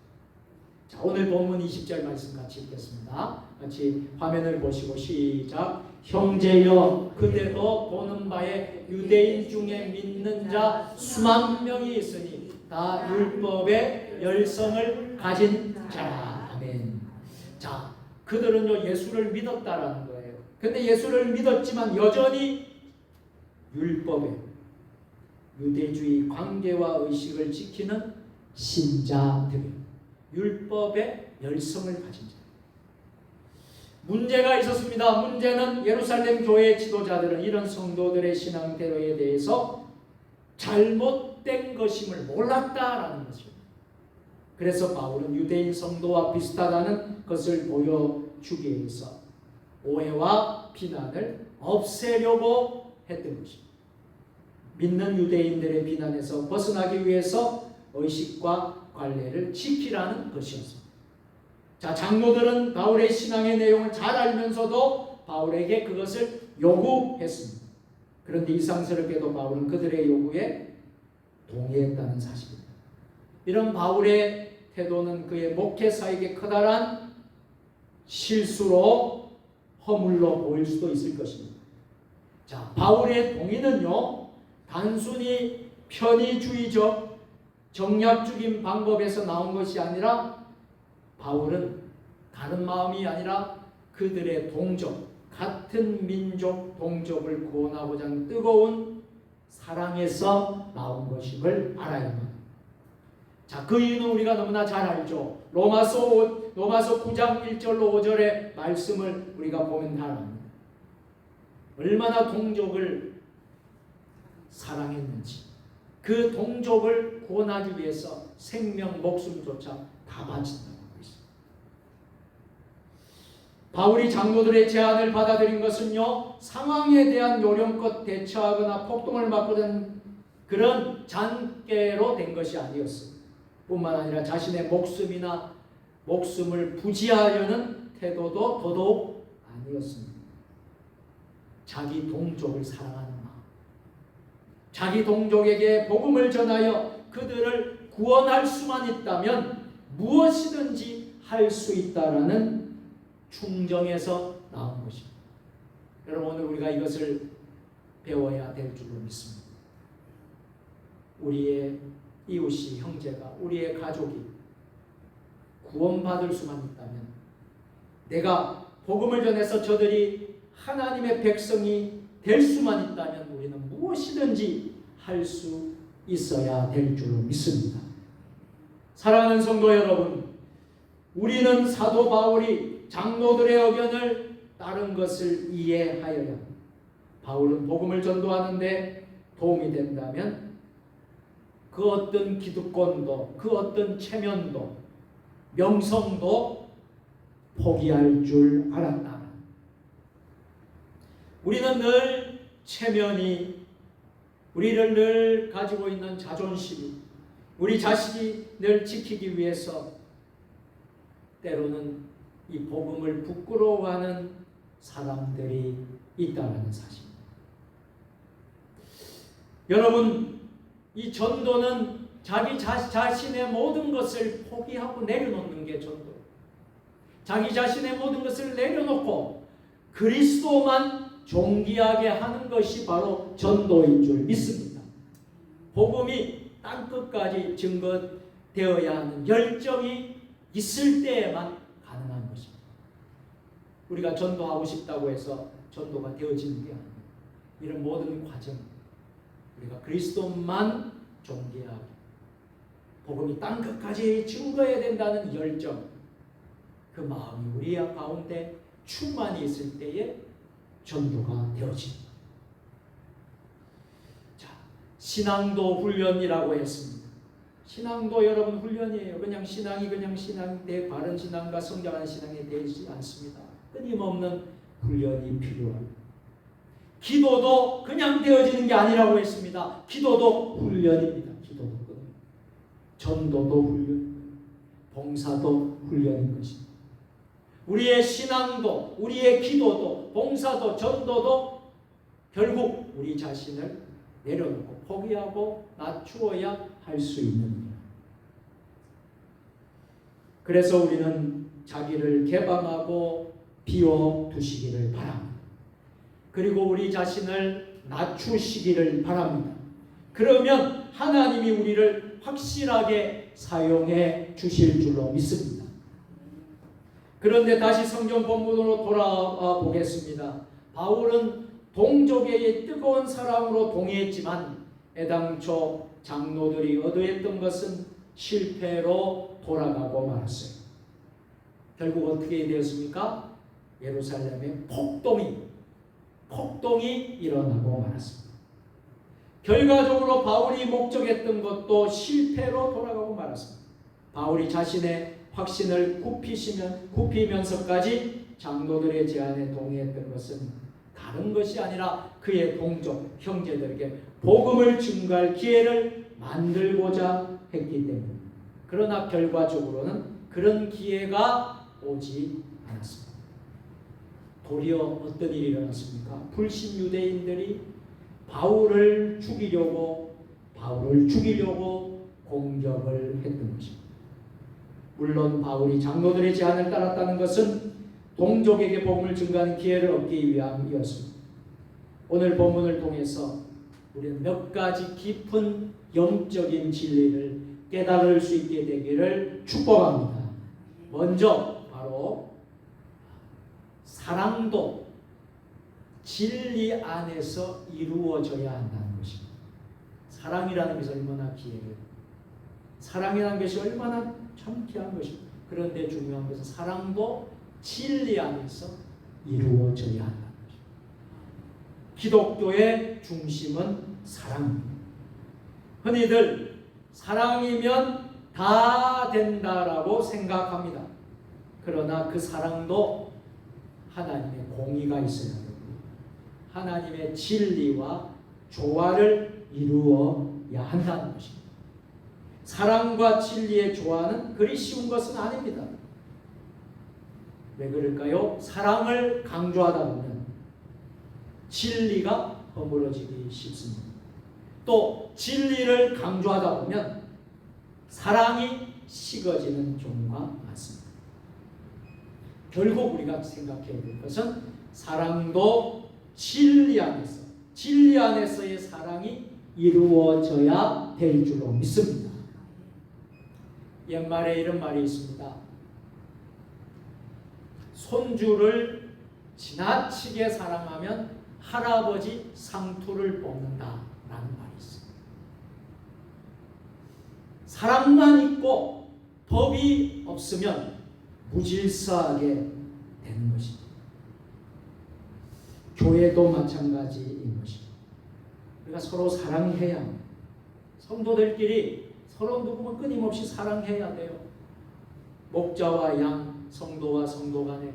자, 오늘 본문 20절 말씀 같이 읽겠습니다. 같이 화면을 보시고 시작. 형제여, 그대도 보는 바에 유대인 중에 믿는 자 수만 명이 있으니 다 율법의 열성을 가진 자라. 아멘. 자, 그들은요 예수를 믿었다라는 거예요. 근데 예수를 믿었지만 여전히 율법에 유대주의 관계와 의식을 지키는 신자들이에요. 율법의 열성을 가진 자. 문제가 있었습니다. 문제는 예루살렘 교회 지도자들은 이런 성도들의 신앙대로에 대해서 잘못된 것임을 몰랐다라는 것입니다. 그래서 바울은 유대인 성도와 비슷하다는 것을 보여주기 위해서 오해와 비난을 없애려고 했던 것입니다. 믿는 유대인들의 비난에서 벗어나기 위해서 의식과 관례를 지키라는 것이었습니다. 자, 장로들은 바울의 신앙의 내용을 잘 알면서도 바울에게 그것을 요구했습니다. 그런데 이상스럽게도 바울은 그들의 요구에 동의했다는 사실입니다. 이런 바울의 태도는 그의 목회사에게 커다란 실수로 허물로 보일 수도 있을 것입니다. 자, 바울의 동의는요 단순히 편의주의적 정략적인 방법에서 나온 것이 아니라 바울은 다른 마음이 아니라 그들의 동족, 같은 민족 동족을 구원하고자 하는 뜨거운 사랑에서 나온 것임을 알아야 합니다. 자, 그 이유는 우리가 너무나 잘 알죠. 로마서 9장 1절로 5절의 말씀을 우리가 보면 다 압니다. 얼마나 동족을 사랑했는지, 그 동족을 구원하기 위해서 생명, 목숨조차 다 바친다고 하고 있습니다. 바울이 장로들의 제안을 받아들인 것은요, 상황에 대한 요령껏 대처하거나 폭동을 막고는 그런 잔꾀로 된 것이 아니었습니다. 뿐만 아니라 자신의 목숨을 부지하려는 태도도 더더욱 아니었습니다. 자기 동족을 사랑하는 마음, 자기 동족에게 복음을 전하여 그들을 구원할 수만 있다면 무엇이든지 할 수 있다라는 충정에서 나온 것입니다. 여러분, 오늘 우리가 이것을 배워야 될 줄로 믿습니다. 우리의 이웃이, 형제가, 우리의 가족이 구원받을 수만 있다면, 내가 복음을 전해서 저들이 하나님의 백성이 될 수만 있다면 우리는 무엇이든지 할 수 있어야 될 줄로 믿습니다. 사랑하는 성도 여러분, 우리는 사도 바울이 장로들의 의견을 따른 것을 이해하여야 합니다. 바울은 복음을 전도하는데 도움이 된다면 그 어떤 기득권도, 그 어떤 체면도, 명성도 포기할 줄 알았다. 우리는 늘 체면이, 우리를 늘 가지고 있는 자존심이, 우리 자신을 지키기 위해서 때로는 이 복음을 부끄러워하는 사람들이 있다는 사실입니다. 여러분, 이 전도는 자기 자신의 모든 것을 포기하고 내려놓는 게 전도. 자기 자신의 모든 것을 내려놓고 그리스도만 존귀하게 하는 것이 바로 전도인 줄 믿습니다. 복음이 땅끝까지 증거되어야 하는 열정이 있을 때에만 가능한 것입니다. 우리가 전도하고 싶다고 해서 전도가 되어지는 게 아닙니다. 이런 모든 과정, 우리가 그리스도만 존귀하게, 복음이 땅끝까지 증거해야 된다는 열정, 그 마음이 우리 가운데 충만히 있을 때에 전도가 되어집니다. 자, 신앙도 훈련이라고 했습니다. 신앙도 여러분 훈련이에요. 그냥 신앙이 내 바른 신앙과 성장한 신앙이 되지 않습니다. 끊임없는 훈련이 필요합니다. 기도도 그냥 되어지는 게 아니라고 했습니다. 기도도 훈련입니다. 기도도 전도도 훈련, 봉사도 훈련인 것입니다. 우리의 신앙도, 우리의 기도도, 봉사도, 전도도 결국 우리 자신을 내려놓고 포기하고 낮추어야 할 수 있는 일. 그래서 우리는 자기를 개방하고 비워두시기를 바랍니다. 그리고 우리 자신을 낮추시기를 바랍니다. 그러면 하나님이 우리를 확실하게 사용해 주실 줄로 믿습니다. 그런데 다시 성경 본문으로 돌아와 보겠습니다. 바울은 동족의 뜨거운 사랑으로 동의했지만 애당초 장로들이 의도했던 것은 실패로 돌아가고 말았어요. 결국 어떻게 되었습니까? 예루살렘에 폭동이 일어나고 말았습니다. 결과적으로 바울이 목적했던 것도 실패로 돌아가고 말았습니다. 바울이 자신의 확신을 굽히면서까지 장로들의 제안에 동의했던 것은 다른 것이 아니라 그의 동족 형제들에게 복음을 증거할 기회를 만들고자 했기 때문입니다. 그러나 결과적으로는 그런 기회가 오지 않았습니다. 도리어 어떤 일이 일어났습니까? 불신 유대인들이 바울을 죽이려고 공격을 했던 것입니다. 물론 바울이 장로들의 제안을 따랐다는 것은 동족에게 복음을 증거하는 기회를 얻기 위함이었습니다. 오늘 본문을 통해서 우리는 몇 가지 깊은 영적인 진리를 깨달을 수 있게 되기를 축복합니다. 먼저 바로 사랑도 진리 안에서 이루어져야 한다는 것입니다. 사랑이라는 것이 얼마나 귀해요. 사랑이라는 것이 얼마나 참 귀한 것입니다. 그런데 중요한 것은 사랑도 진리 안에서 이루어져야 한다는 것입니다. 기독교의 중심은 사랑입니다. 흔히들 사랑이면 다 된다라고 생각합니다. 그러나 그 사랑도 하나님의 공의가 있어야 됩니다. 하나님의 진리와 조화를 이루어야 한다는 것입니다. 사랑과 진리의 조화는 그리 쉬운 것은 아닙니다. 왜 그럴까요? 사랑을 강조하다 보면 진리가 허물어지기 쉽습니다. 또 진리를 강조하다 보면 사랑이 식어지는 경우가 많습니다. 결국 우리가 생각해야 될 것은 사랑도 진리 안에서의 사랑이 이루어져야 될 줄로 믿습니다. 옛말에 이런 말이 있습니다. 손주를 지나치게 사랑하면 할아버지 상투를 뽑는다라는 말이 있습니다. 사랑만 있고 법이 없으면 무질서하게 되는 것입니다. 교회도 마찬가지인 것입니다. 우리가 서로 사랑해야 합니다. 성도들끼리 서로 누구면 끊임없이 사랑해야 돼요. 목자와 양, 성도와 성도 간에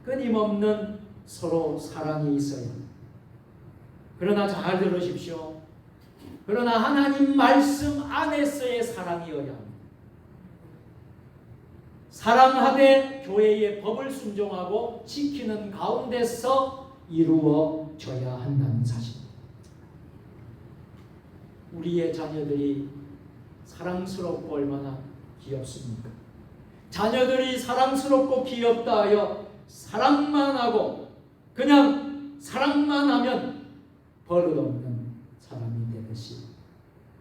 끊임없는 서로 사랑이 있어야 합니다. 그러나 잘 들으십시오. 그러나 하나님 말씀 안에서의 사랑이어야 합니다. 사랑하되 교회의 법을 순종하고 지키는 가운데서 이루어져야 한다는 사실입니다. 우리의 자녀들이 사랑스럽고 얼마나 귀엽습니까? 자녀들이 사랑스럽고 귀엽다 하여 사랑만 하고 그냥 사랑만 하면 버릇없는 사람이 되듯이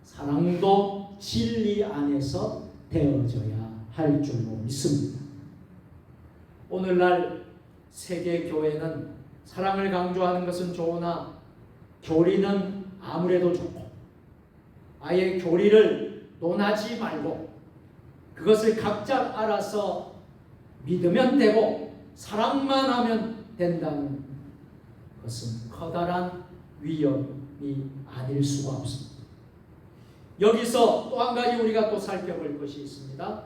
사랑도 진리 안에서 되어져야 할 줄로 믿습니다. 오늘날 세계 교회는 사랑을 강조하는 것은 좋으나 교리는 아무래도 좋고 아예 교리를 논하지 말고 그것을 각자 알아서 믿으면 되고 사랑만 하면 된다는 것은 커다란 위험이 아닐 수가 없습니다. 여기서 또 한 가지 우리가 또 살펴볼 것이 있습니다.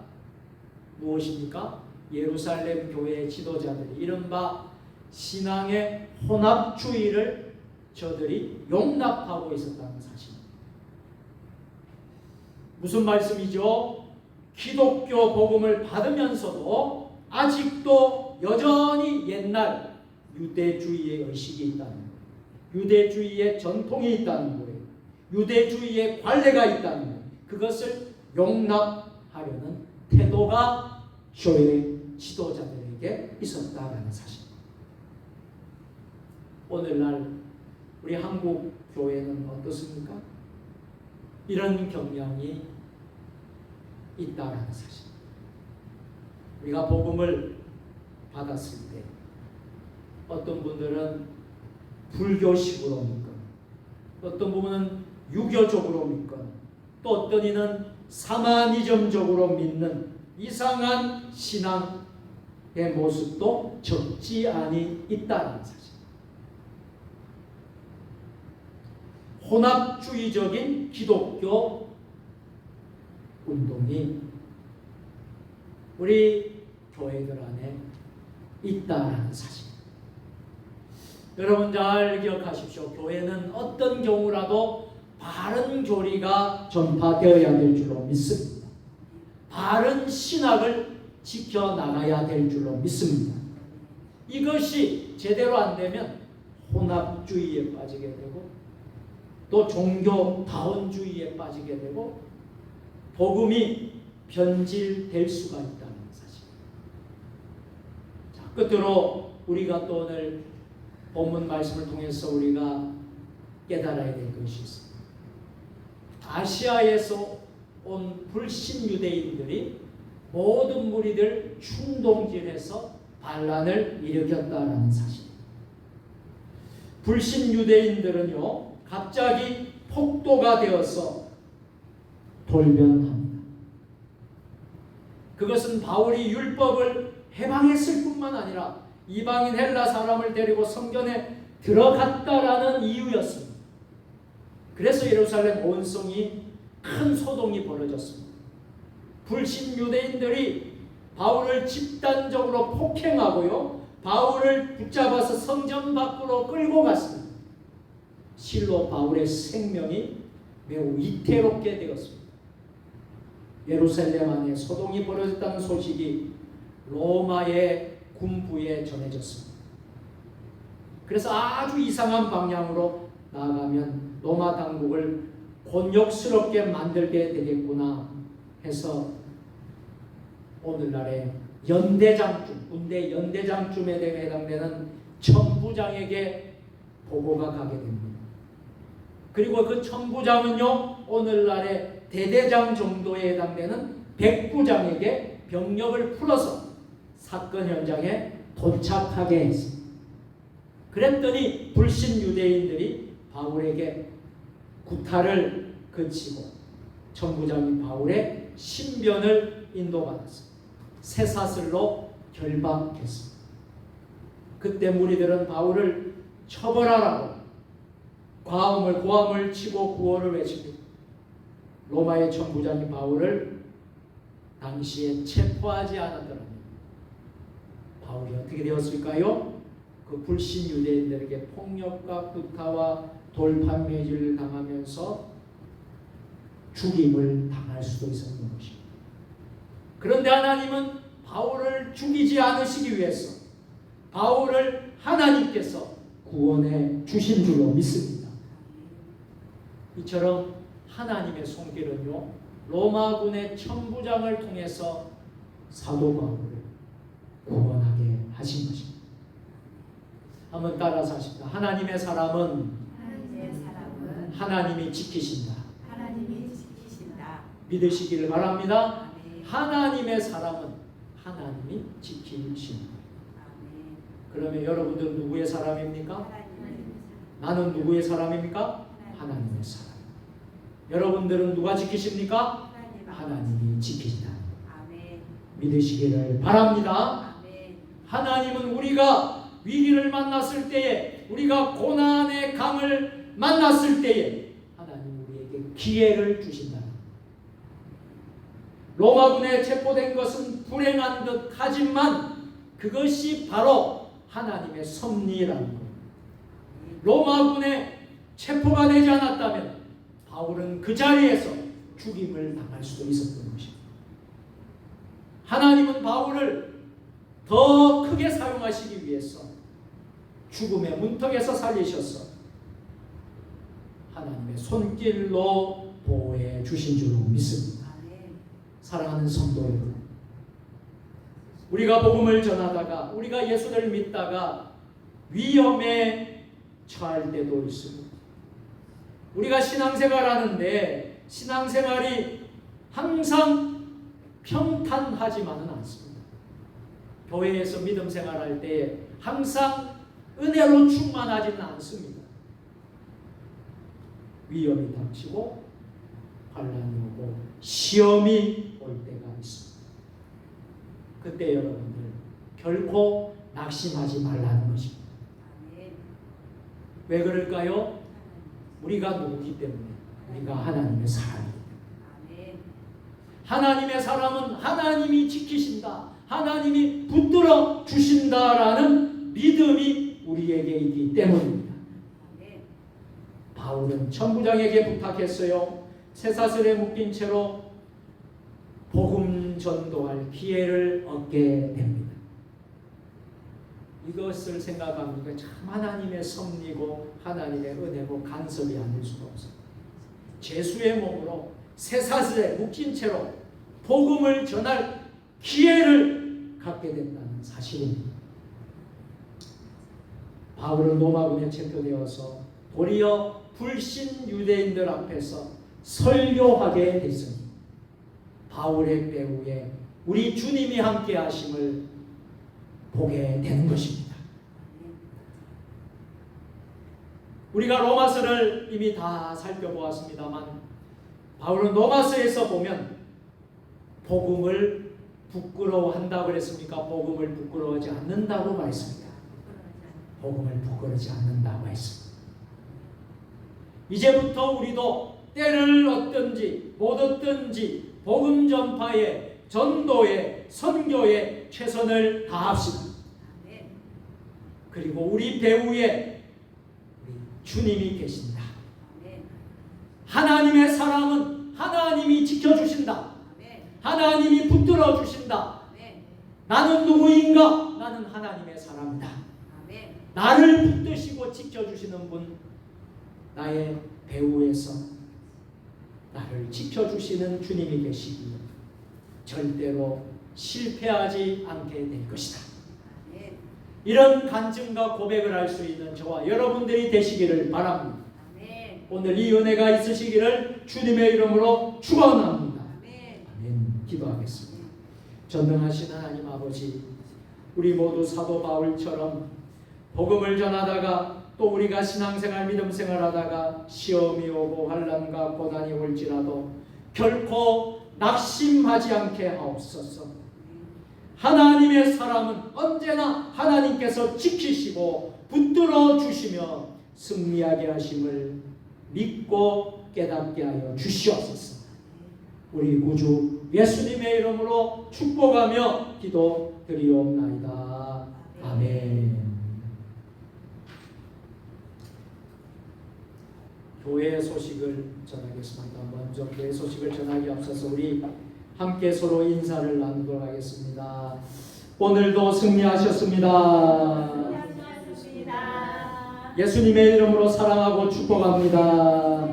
무엇입니까? 예루살렘 교회의 지도자들이 이른바 신앙의 혼합주의를 저들이 용납하고 있었다는 사실입니다. 무슨 말씀이죠? 기독교 복음을 받으면서도 아직도 여전히 옛날 유대주의의 의식이 있다는 거예요. 유대주의의 전통이 있다는 거예요. 유대주의의 관례가 있다는 거예요. 그것을 용납하려는 태도가 교회 지도자들에게 있었다는 사실입니다. 오늘날 우리 한국 교회는 어떻습니까? 이런 경향이 있다는 사실. 우리가 복음을 받았을 때 어떤 분들은 불교식으로 믿거나 어떤 부분은 유교적으로 믿거나 또 어떤 이는 사마니즘적으로 믿는 이상한 신앙의 모습도 적지 않이 있다는 사실. 혼합주의적인 기독교 운동이 우리 교회들 안에 있다는 사실. 여러분 잘 기억하십시오. 교회는 어떤 경우라도 바른 교리가 전파되어야 될 줄로 믿습니다. 바른 신학을 지켜나가야 될 줄로 믿습니다. 이것이 제대로 안 되면 혼합주의에 빠지게 되고 또 종교다원주의에 빠지게 되고 복음이 변질될 수가 있다는 사실. 자, 끝으로 우리가 또 오늘 본문 말씀을 통해서 우리가 깨달아야 될 것이 있습니다. 아시아에서 온 불신 유대인들이 모든 무리들 충동질해서 반란을 일으켰다는 사실. 불신 유대인들은요 갑자기 폭도가 되어서 돌변합니다. 그것은 바울이 율법을 해방했을 뿐만 아니라 이방인 헬라 사람을 데리고 성전에 들어갔다라는 이유였습니다. 그래서 예루살렘 온 성이 큰 소동이 벌어졌습니다. 불신 유대인들이 바울을 집단적으로 폭행하고요 바울을 붙잡아서 성전 밖으로 끌고 갔습니다. 실로 바울의 생명이 매우 위태롭게 되었습니다. 예루살렘 안에 소동이 벌어졌다는 소식이 로마의 군부에 전해졌습니다. 그래서 아주 이상한 방향으로 나아가면 로마 당국을 곤욕스럽게 만들게 되겠구나 해서 오늘날의 연대장쯤, 군대 연대장쯤에 해당되는 천부장에게 보고가 가게 됩니다. 그리고 그 천부장은요 오늘날의 대대장 정도에 해당되는 백부장에게 병력을 풀어서 사건 현장에 도착하게 했습니다. 그랬더니 불신 유대인들이 바울에게 구타를 그치고 천부장인 바울의 신변을 인도받았습니다. 쇠사슬로 결박했습니다. 그때 무리들은 바울을 처벌하라고 고함을 치고 구호를 외칩니다. 로마의 천부장인 바울을 당시에 체포하지 않았더라면 바울이 어떻게 되었을까요? 그 불신 유대인들에게 폭력과 구타와 돌판매질을 당하면서 죽임을 당할 수도 있었던 것입니다. 그런데 하나님은 바울을 죽이지 않으시기 위해서 바울을 하나님께서 구원해 주신 줄로 믿습니다. 이처럼 하나님의 손길은요, 로마군의 천부장을 통해서 사도 바울을 구원하게 하신 것입니다. 한번 따라서 하십니다. 하나님의 사람은 하나님이 지키신다. 믿으시기를 바랍니다. 하나님의 사람은 하나님이 지키신다. 그러면 여러분들은 누구의 사람입니까? 나는 누구의 사람입니까? 하나님의 사람. 여러분들은 누가 지키십니까? 하나님이 지키신다. 믿으시기를 바랍니다. 하나님은 우리가 위기를 만났을 때에, 우리가 고난의 강을 만났을 때에 하나님 우리에게 기회를 주신다. 로마군에 체포된 것은 불행한 듯 하지만 그것이 바로 하나님의 섭리라는 것. 로마군에 체포가 되지 않았다면 바울은 그 자리에서 죽임을 당할 수도 있었던 것입니다. 하나님은 바울을 더 크게 사용하시기 위해서 죽음의 문턱에서 살리셔서 하나님의 손길로 보호해 주신 줄로 믿습니다. 사랑하는 성도 여러분, 우리가 복음을 전하다가, 우리가 예수를 믿다가 위험에 처할 때도 있습니다. 우리가 신앙생활 하는데 신앙생활이 항상 평탄하지만은 않습니다. 교회에서 믿음 생활할 때 항상 은혜로 충만하지는 않습니다. 위험이 닥치고 환난이 오고 시험이 올 때가 있습니다. 그때 여러분들 결코 낙심하지 말라는 것입니다. 왜 그럴까요? 우리가 누구기 때문에, 우리가 하나님의 사람이기 때문에. 하나님의 사람은 하나님이 지키신다, 하나님이 붙들어 주신다라는 믿음이 우리에게 있기 때문입니다. 바울은 천부장에게 부탁했어요. 쇠사슬에 묶인 채로 복음 전도할 기회를 얻게 됩니다. 이것을 생각하니까 참 하나님의 섭리고 하나님의 은혜고 간섭이 아닐 수가 없어요. 죄수의 몸으로 쇠사슬에 묶인 채로 복음을 전할 기회를 갖게 된다는 사실입니다. 바울은 로마군에 체포되어서 도리어 불신 유대인들 앞에서 설교하게 됐습니다. 바울의 배후에 우리 주님이 함께 하심을 보게 되는 것입니다. 우리가 로마서를 이미 다 살펴보았습니다만 바울은 로마서에서 보면 복음을 부끄러워한다고 그랬습니까? 복음을 부끄러워하지 않는다고 말했습니다. 복음을 부끄러워하지 않는다고 했습니다. 이제부터 우리도 때를 얻든지 못 얻든지 복음 전파에, 전도에, 선교에 최선을 다합시다. 그리고 우리 배후에 우리 주님이 계신다. 하나님의 사람은 하나님이 지켜주신다. 하나님이 붙들어 주신다. 나는 누구인가? 나는 하나님의 사람이다. 나를 붙드시고 지켜주시는 분, 나의 배후에서 나를 지켜주시는 주님이 계시기에 절대로 실패하지 않게 될 것이다. 이런 간증과 고백을 할 수 있는 저와 여러분들이 되시기를 바랍니다. 오늘 이 은혜가 있으시기를 주님의 이름으로 축원합니다. 아멘. 기도 기도하겠습니다. 전능하신 하나님 아버지, 우리 모두 사도 바울처럼 복음을 전하다가 또 우리가 신앙생활 믿음생활하다가 시험이 오고 환난과 고난이 올지라도 결코 낙심하지 않게 하옵소서. 하나님의 사람은 언제나 하나님께서 지키시고 붙들어 주시며 승리하게 하심을 믿고 깨닫게 하여 주시옵소서. 우리 구주 예수님의 이름으로 축복하며 기도드리옵나이다. 아멘. 교회 소식을 전하겠습니다. 먼저 교회 소식을 전하기 앞서서 우리 함께 서로 인사를 나누도록 하겠습니다. 오늘도 승리하셨습니다. 예수님의 이름으로 사랑하고 축복합니다.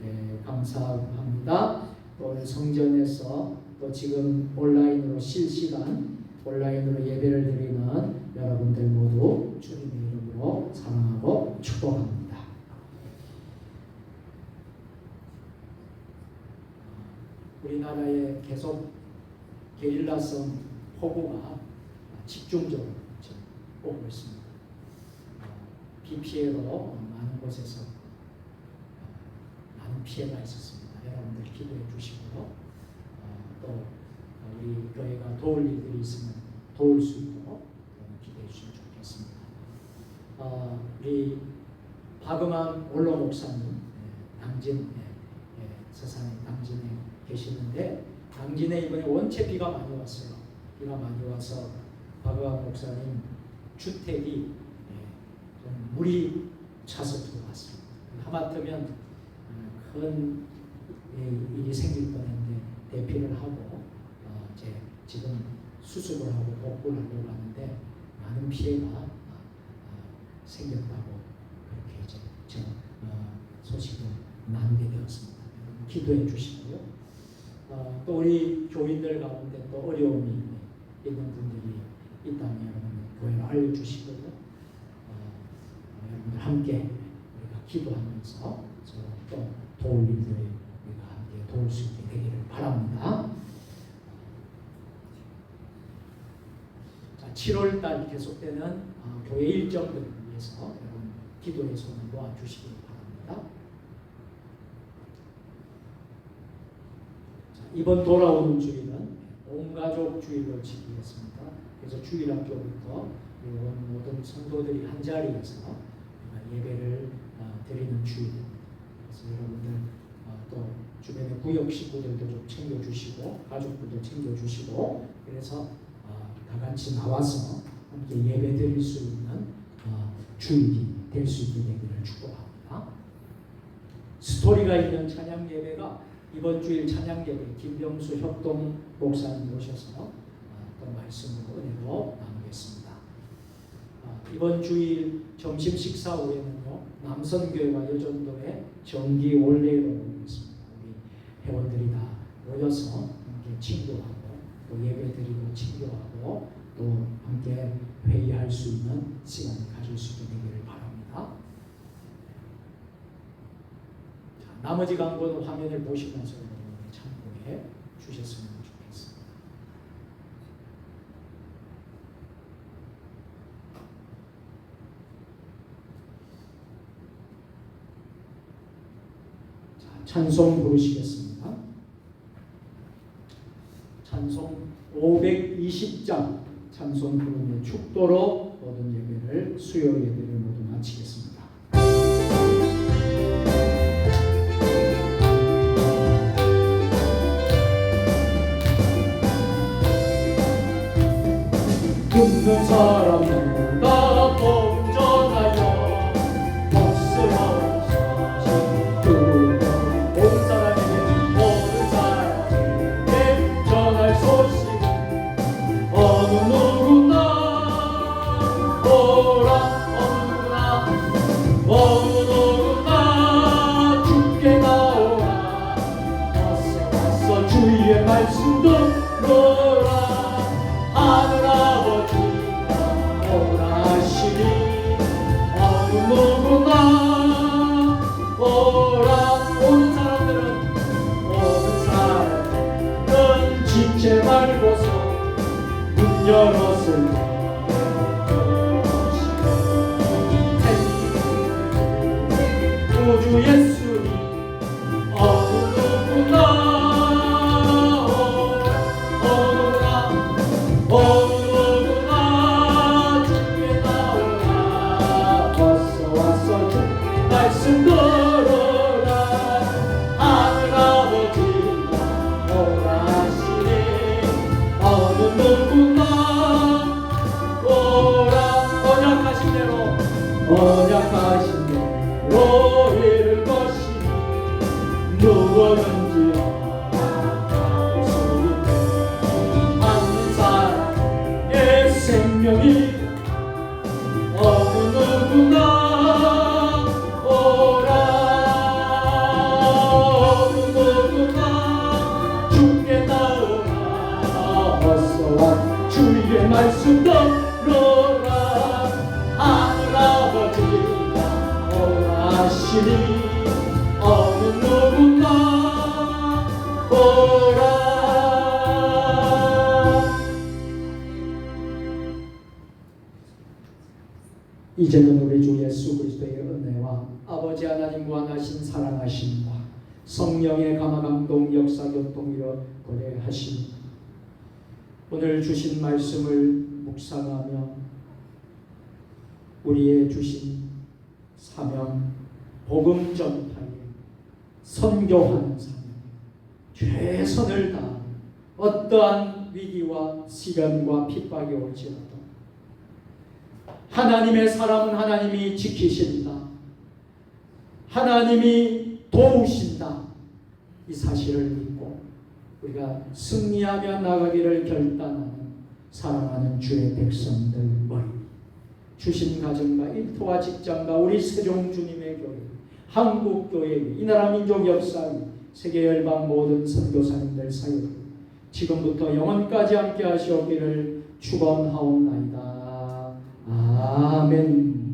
네, 감사합니다. 오늘 성전에서 또 지금 온라인으로 실시간 온라인으로 예배를 드리는 여러분들 모두 주님의 이름으로 사랑하고 축복합니다. 우리나라에 계속 게릴라성 폭우가 집중적으로 오고 있습니다. 비 피해로 많은 곳에서 많은 피해가 있었습니다. 여러분들 기도해 주시고요. 또 우리 교회가 도울 일들이 있으면 도울 수 있도록 기도해 주시면 좋겠습니다. 우리 박음환 원로 목사님 당진 서산의 당진에 계시는데 당진에 이번에 원체 비가 많이 왔어요. 비가 많이 와서 박음환 목사님 주택이 좀 물이 차서 들어왔습니다. 하마터면 큰 일이 생길 뻔했는데 대피를 하고 이제 지금 수습을 하고 복구를 하려고 하는데 많은 피해가 생겼다고 그렇게 이제 소식을 나누게 되었습니다. 기도해 주시고요. 또 우리 교인들 가운데 또 어려움이 있는 분들이 있다면 여러분 교회를 알려주시고요. 여러분들 함께 우리가 기도하면서 또 도울 일들을 우리가 함께 도울 수 있게 되기를 바랍니다. 자, 7월달 계속되는 교회 일정들을 위해서 여러분 기도의 손을 모아주시기 바랍니다. 자, 이번 돌아오는 주일은 온가족 주일로 지키겠습니다. 그래서 주일학교부터 모든 성도들이 한 자리에서 예배를 드리는 주일. 그래서 여러분들 또 주변의 구역 식구들도 좀 챙겨주시고 가족들도 챙겨주시고 그래서 다 같이 나와서 함께 예배 드릴 수 있는 주일이 될 수 있게 되기를 축복합니다. 스토리가 있는 찬양 예배가 이번 주일 찬양 예배 김병수 협동 목사님 오셔서 또 말씀으로 은혜로 나누겠습니다. 이번 주일 점심 식사 후에는요 남선교회와 여전도의 정기 원례로 있습니다. 우리 회원들이 다 모여서 함께 친교하고 또 예배드리고 친교하고 또 함께 회의할 수 있는 시간을 가질 수 있게 되기를 바랍니다. 자, 나머지 광고는 화면을 보시면서 여러분이 참고해 주셨으면 좋겠습니다. 자, 찬송 부르시겠습니다. 찬송 520장 찬송 부르며 축도로 모든 예배를 수요 예배를 모두 마치겠습니다. 듣는 사람마다 범전하여 복수하시고 온 사람에게 모든 사람에게 전할 소식 어느 누구나 오라 어느 누구나 주께 나오라 와서 주의 말씀 듣노라 하늘 아버지가 오라 하시니 어느 누구나 오라 오는 사람들은 열었을 때 우주 예수님 어느 누구나 주께 나오라 어서 와서 주 말씀 들어라 하늘 아버지가 원하시니 어느 누구나 오라 언약하신 대로 이룰 것이니 누구든지 한 사람의 생명이 어느 누구나 오라 어느 누구나 주께 나오라 어서 와 주의 말씀 들어라 하늘 아버지가 원하시니 어느 누구나 오라. 이제는 우리 주 예수 그리스도의 은혜와 아버지 하나님 무한하신 사랑하심과 성령의 감화감동 역사 교통이여 거래하심 오늘 주신 말씀을 묵상하며 우리의 주신 사명 복음 전파에 선교하는 사명 최선을 다하 어떠한 위기와 시련과 핍박이 올지라도 하나님의 사람은 하나님이 지키신다. 하나님이 도우신다. 이 사실을 믿고 우리가 승리하며 나가기를 결단하는 사랑하는 주의 백성들 머리 주신 가정과 일터와 직장과 우리 세종 주님의 교회 한국교회 이 나라 민족 역사위 세계 열방 모든 선교사님들 사이에 지금부터 영원까지 함께 하시옵기를 축원하옵나이다. 아멘.